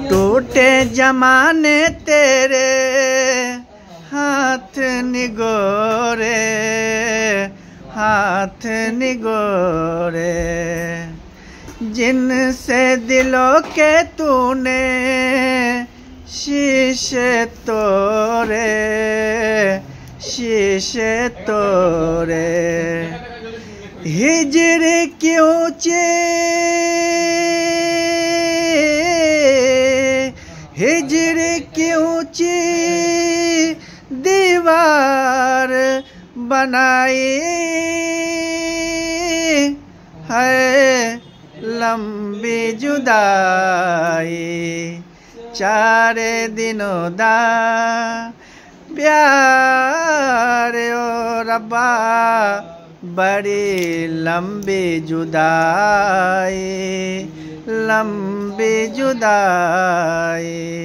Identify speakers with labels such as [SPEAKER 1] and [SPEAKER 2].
[SPEAKER 1] टूटे जमाने तेरे हाथ निगोरे, हाथ निगोरे, जिनसे दिलों के तूने शीशे तोड़े, शीशे तोड़े। हिजर की ऊंची, हिजर की ऊंची दीवार बनाई है, लंबी जुदाई चारे दिनों दा प्यार ओ रब्बा, बड़ी लंबी जुदाई, लंबी जुदाई।